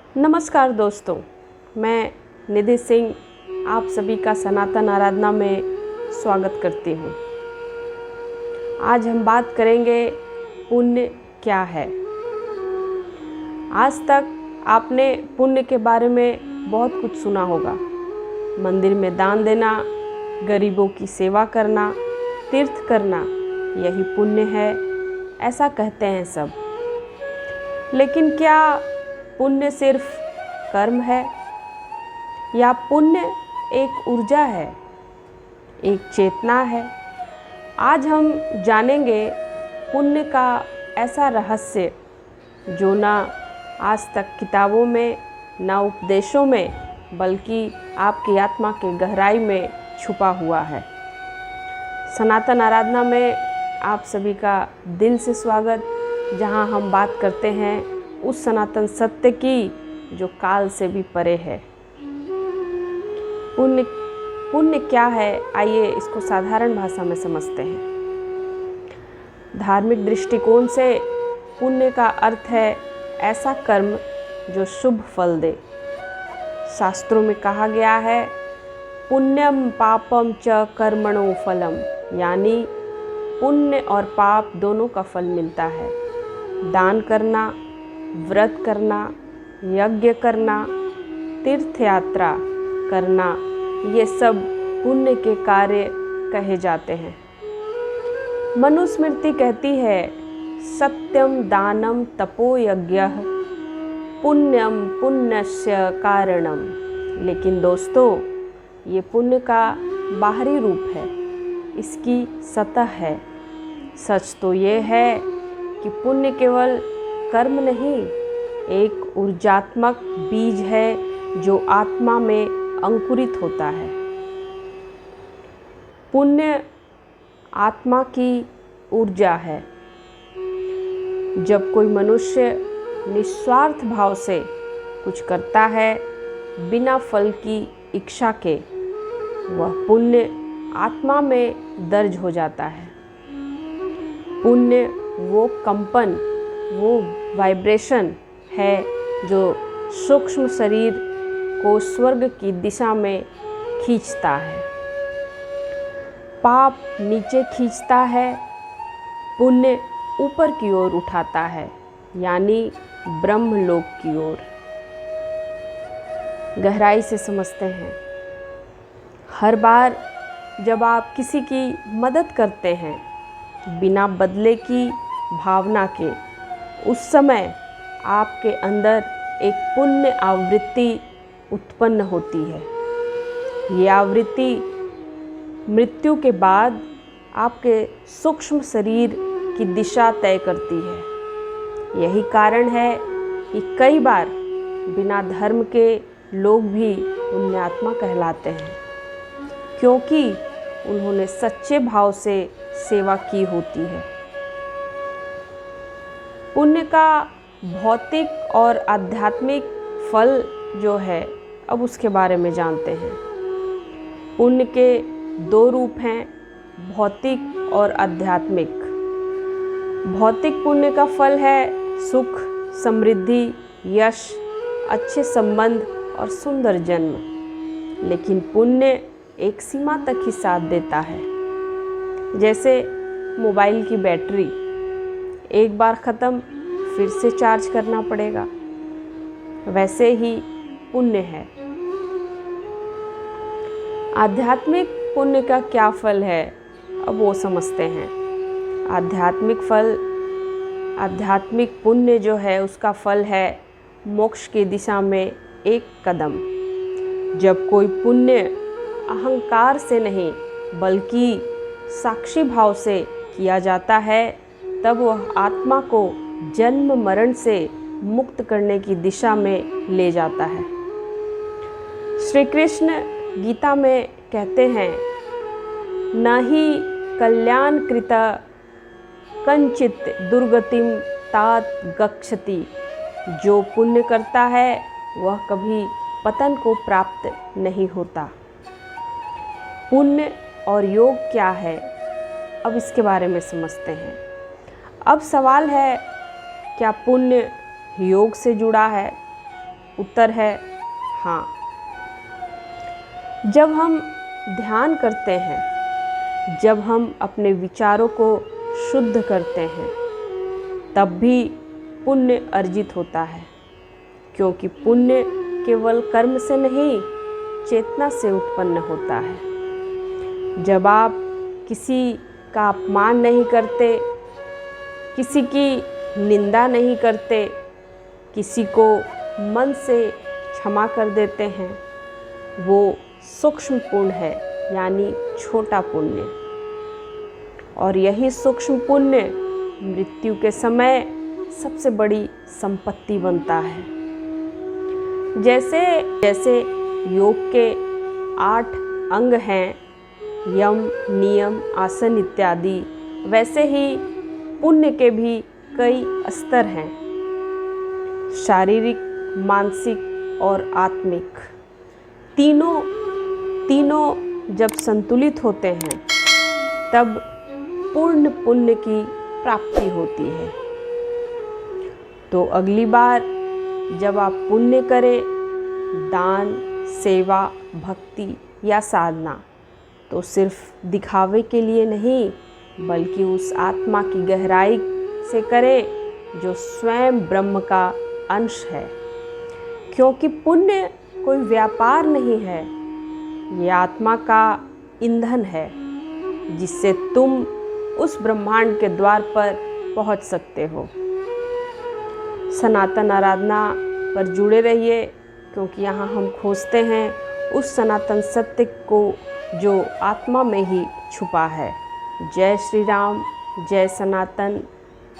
नमस्कार दोस्तों, मैं निधि सिंह आप सभी का सनातन आराधना में स्वागत करती हूँ। आज हम बात करेंगे पुण्य क्या है। आज तक आपने पुण्य के बारे में बहुत कुछ सुना होगा। मंदिर में दान देना, गरीबों की सेवा करना, तीर्थ करना, यही पुण्य है, ऐसा कहते हैं सब। लेकिन क्या पुण्य सिर्फ कर्म है या पुण्य एक ऊर्जा है, एक चेतना है? आज हम जानेंगे पुण्य का ऐसा रहस्य जो ना आज तक किताबों में, ना उपदेशों में, बल्कि आपकी आत्मा के गहराई में छुपा हुआ है। सनातन आराधना में आप सभी का दिल से स्वागत, जहां हम बात करते हैं उस सनातन सत्य की जो काल से भी परे है। पुण्य क्या है, आइए इसको साधारण भाषा में समझते हैं। धार्मिक दृष्टिकोण से पुण्य का अर्थ है ऐसा कर्म जो शुभ फल दे। शास्त्रों में कहा गया है, पुण्यम पापम च कर्मणो फलम, यानी पुण्य और पाप दोनों का फल मिलता है। दान करना, व्रत करना, यज्ञ करना, तीर्थ यात्रा करना, ये सब पुण्य के कार्य कहे जाते हैं। मनुस्मृति कहती है, सत्यम दानम तपो यज्ञः पुण्यम पुण्यस्य कारणम। लेकिन दोस्तों, ये पुण्य का बाहरी रूप है, इसकी सतह है। सच तो ये है कि पुण्य केवल कर्म नहीं, एक ऊर्जात्मक बीज है जो आत्मा में अंकुरित होता है। पुण्य आत्मा की ऊर्जा है। जब कोई मनुष्य निस्वार्थ भाव से कुछ करता है बिना फल की इच्छा के, वह पुण्य आत्मा में दर्ज हो जाता है। पुण्य वो कंपन, वो वाइब्रेशन है जो सूक्ष्म शरीर को स्वर्ग की दिशा में खींचता है। पाप नीचे खींचता है, पुण्य ऊपर की ओर उठाता है, यानी ब्रह्मलोक की ओर। गहराई से समझते हैं। हर बार जब आप किसी की मदद करते हैं बिना बदले की भावना के, उस समय आपके अंदर एक पुण्य आवृत्ति उत्पन्न होती है। ये आवृत्ति मृत्यु के बाद आपके सूक्ष्म शरीर की दिशा तय करती है। यही कारण है कि कई बार बिना धर्म के लोग भी पुण्यात्मा कहलाते हैं, क्योंकि उन्होंने सच्चे भाव से सेवा की होती है। पुण्य का भौतिक और आध्यात्मिक फल जो है, अब उसके बारे में जानते हैं। पुण्य के दो रूप हैं, भौतिक और आध्यात्मिक। भौतिक पुण्य का फल है सुख, समृद्धि, यश, अच्छे संबंध और सुंदर जन्म। लेकिन पुण्य एक सीमा तक ही साथ देता है। जैसे मोबाइल की बैटरी, एक बार ख़त्म फिर से चार्ज करना पड़ेगा, वैसे ही पुण्य है। आध्यात्मिक पुण्य का क्या फल है, अब वो समझते हैं। आध्यात्मिक पुण्य जो है, उसका फल है मोक्ष की दिशा में एक कदम। जब कोई पुण्य अहंकार से नहीं बल्कि साक्षी भाव से किया जाता है, तब वह आत्मा को जन्म मरण से मुक्त करने की दिशा में ले जाता है। श्री कृष्ण गीता में कहते हैं, न ही कल्याण कृत कंचित दुर्गतिम तात गच्छति। जो पुण्य करता है वह कभी पतन को प्राप्त नहीं होता। पुण्य और योग क्या है, अब इसके बारे में समझते हैं। अब सवाल है, क्या पुण्य योग से जुड़ा है? उत्तर है हाँ। जब हम ध्यान करते हैं, जब हम अपने विचारों को शुद्ध करते हैं, तब भी पुण्य अर्जित होता है, क्योंकि पुण्य केवल कर्म से नहीं, चेतना से उत्पन्न होता है। जब आप किसी का अपमान नहीं करते, किसी की निंदा नहीं करते, किसी को मन से क्षमा कर देते हैं, वो सूक्ष्म पुण्य है, यानी छोटा पुण्य। और यही सूक्ष्म पुण्य मृत्यु के समय सबसे बड़ी संपत्ति बनता है। जैसे जैसे योग के 8 अंग हैं, यम, नियम, आसन इत्यादि, वैसे ही पुण्य के भी कई स्तर हैं, शारीरिक, मानसिक और आत्मिक। तीनों जब संतुलित होते हैं, तब पूर्ण पुण्य की प्राप्ति होती है। तो अगली बार जब आप पुण्य करें, दान, सेवा, भक्ति या साधना, तो सिर्फ दिखावे के लिए नहीं, बल्कि उस आत्मा की गहराई से करें जो स्वयं ब्रह्म का अंश है। क्योंकि पुण्य कोई व्यापार नहीं है, ये आत्मा का ईंधन है, जिससे तुम उस ब्रह्मांड के द्वार पर पहुंच सकते हो। सनातन आराधना पर जुड़े रहिए, क्योंकि यहाँ हम खोजते हैं उस सनातन सत्य को जो आत्मा में ही छुपा है। जय श्री राम, जय सनातन,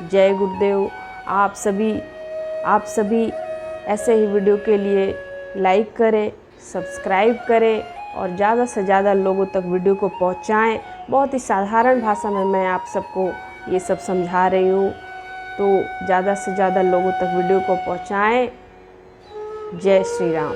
जय गुरुदेव। आप सभी ऐसे ही वीडियो के लिए लाइक करें, सब्सक्राइब करें और ज़्यादा से ज़्यादा लोगों तक वीडियो को पहुंचाएं। बहुत ही साधारण भाषा में मैं आप सबको ये सब समझा रही हूँ, तो ज़्यादा से ज़्यादा लोगों तक वीडियो को पहुंचाएं। जय श्री राम।